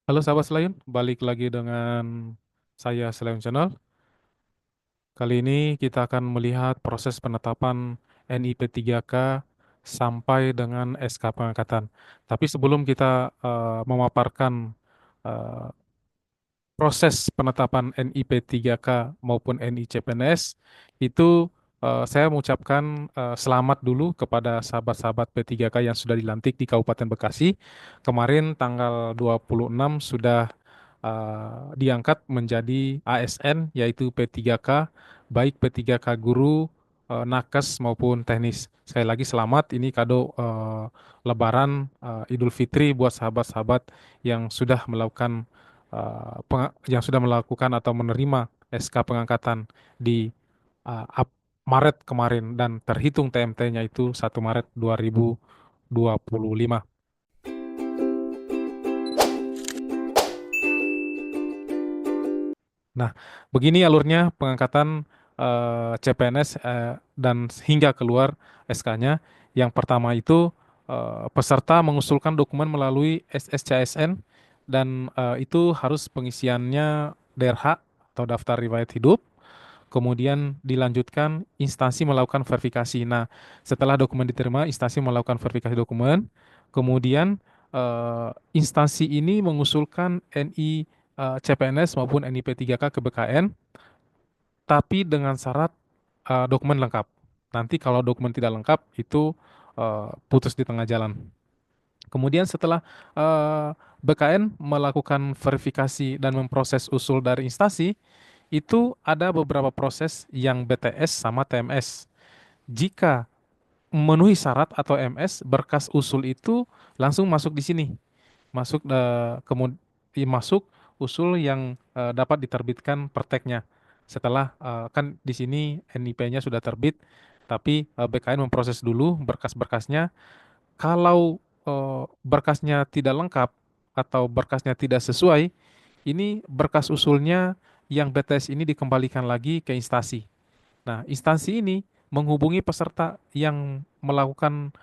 Halo sahabat Selayun, balik lagi dengan saya Selayun Channel. Kali ini kita akan melihat proses penetapan NIP 3K sampai dengan SK pengangkatan. Tapi sebelum kita memaparkan eh, proses penetapan NIP 3K maupun NICPNS, itu saya mengucapkan selamat dulu kepada sahabat-sahabat P3K yang sudah dilantik di Kabupaten Bekasi. Kemarin tanggal 26 sudah diangkat menjadi ASN yaitu P3K, baik P3K guru, nakes maupun teknis. Sekali lagi selamat, ini kado Lebaran Idul Fitri buat sahabat-sahabat yang sudah melakukan yang sudah melakukan atau menerima SK pengangkatan di Maret kemarin dan terhitung TMT-nya itu 1 Maret 2025. Nah, begini alurnya pengangkatan CPNS dan hingga keluar SK-nya. Yang pertama itu peserta mengusulkan dokumen melalui SSCSN dan itu harus pengisiannya DRH atau daftar riwayat hidup. Kemudian dilanjutkan instansi melakukan verifikasi. Nah, setelah dokumen diterima, instansi melakukan verifikasi dokumen. Kemudian instansi ini mengusulkan NI CPNS maupun NIP 3K ke BKN, tapi dengan syarat dokumen lengkap. Nanti kalau dokumen tidak lengkap, itu putus di tengah jalan. Kemudian setelah BKN melakukan verifikasi dan memproses usul dari instansi, itu ada beberapa proses yang BTS sama TMS. Jika memenuhi syarat atau MS, berkas usul itu langsung masuk di sini, masuk masuk usul yang dapat diterbitkan perteknya. Setelah kan di sini NIP-nya sudah terbit, tapi BKN memproses dulu berkas-berkasnya. Kalau berkasnya tidak lengkap atau berkasnya tidak sesuai, ini berkas usulnya yang BTS ini dikembalikan lagi ke instansi. Nah, instansi ini menghubungi peserta yang melakukan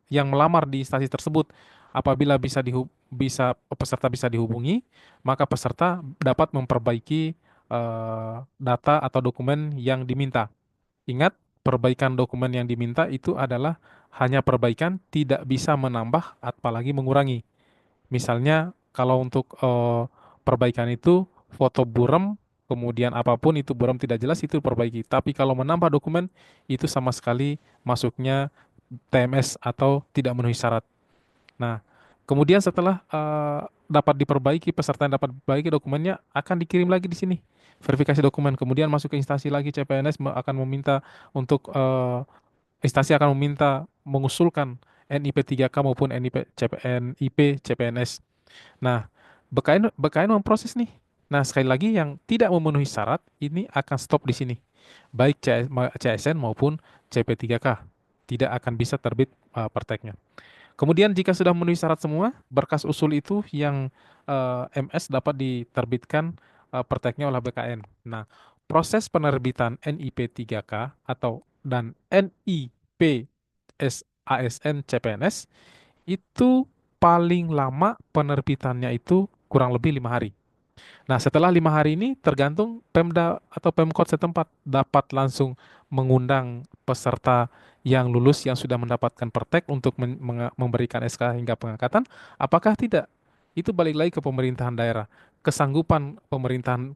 yang melamar di instansi tersebut. Apabila peserta bisa dihubungi, maka peserta dapat memperbaiki data atau dokumen yang diminta. Ingat, perbaikan dokumen yang diminta itu adalah hanya perbaikan, tidak bisa menambah apalagi mengurangi. Misalnya kalau untuk perbaikan itu foto buram, kemudian apapun itu buram tidak jelas itu perbaiki. Tapi kalau menambah dokumen itu sama sekali masuknya TMS atau tidak memenuhi syarat. Nah, kemudian setelah dapat diperbaiki, peserta yang dapat diperbaiki dokumennya akan dikirim lagi di sini. Verifikasi dokumen, kemudian masuk ke instansi lagi CPNS akan meminta untuk instansi akan meminta mengusulkan NIP 3K maupun NIP CPNS. Nah, BKN memproses nih. Nah, sekali lagi yang tidak memenuhi syarat ini akan stop di sini. Baik CSN maupun CP3K. Tidak akan bisa terbit perteknya. Kemudian jika sudah memenuhi syarat semua, berkas usul itu yang MS dapat diterbitkan perteknya oleh BKN. Nah, proses penerbitan NIP 3K atau dan NIP ASN CPNS itu paling lama penerbitannya itu kurang lebih 5 hari. Nah, setelah 5 hari ini tergantung Pemda atau Pemkot setempat dapat langsung mengundang peserta yang lulus yang sudah mendapatkan pertek untuk memberikan SK hingga pengangkatan. Apakah tidak? Itu balik lagi ke pemerintahan daerah, kesanggupan pemerintahan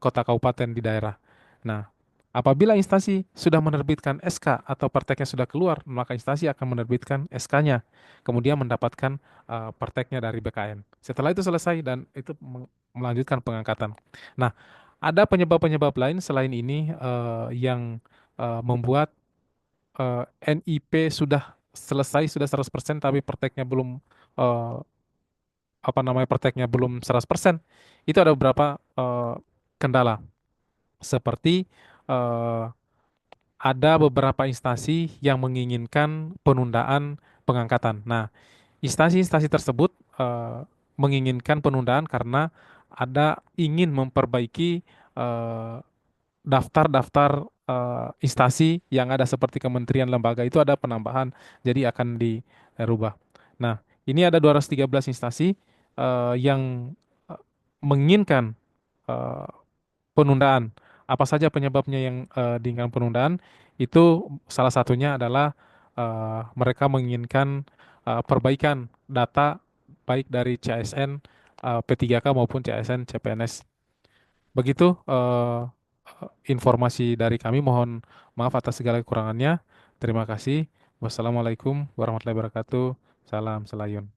kota kabupaten di daerah. Nah, apabila instansi sudah menerbitkan SK atau perteknya sudah keluar, maka instansi akan menerbitkan SK-nya, kemudian mendapatkan perteknya dari BKN. Setelah itu selesai dan itu melanjutkan pengangkatan. Nah, ada penyebab-penyebab lain selain ini yang membuat NIP sudah selesai, sudah 100% tapi perteknya belum eh, perteknya belum 100%. Itu ada beberapa kendala seperti eh, ada beberapa instansi yang menginginkan penundaan pengangkatan. Nah, instansi-instansi tersebut menginginkan penundaan karena ada ingin memperbaiki eh, daftar-daftar instansi yang ada seperti kementerian lembaga itu ada penambahan, jadi akan dirubah. Nah, ini ada 213 instansi. yang eh, menginginkan eh, penundaan. Apa saja penyebabnya yang diinginkan penundaan? Itu salah satunya adalah mereka menginginkan perbaikan data baik dari CSN P3K maupun CSN CPNS. Begitu informasi dari kami. Mohon maaf atas segala kekurangannya. Terima kasih. Wassalamualaikum warahmatullahi wabarakatuh. Salam Selayun.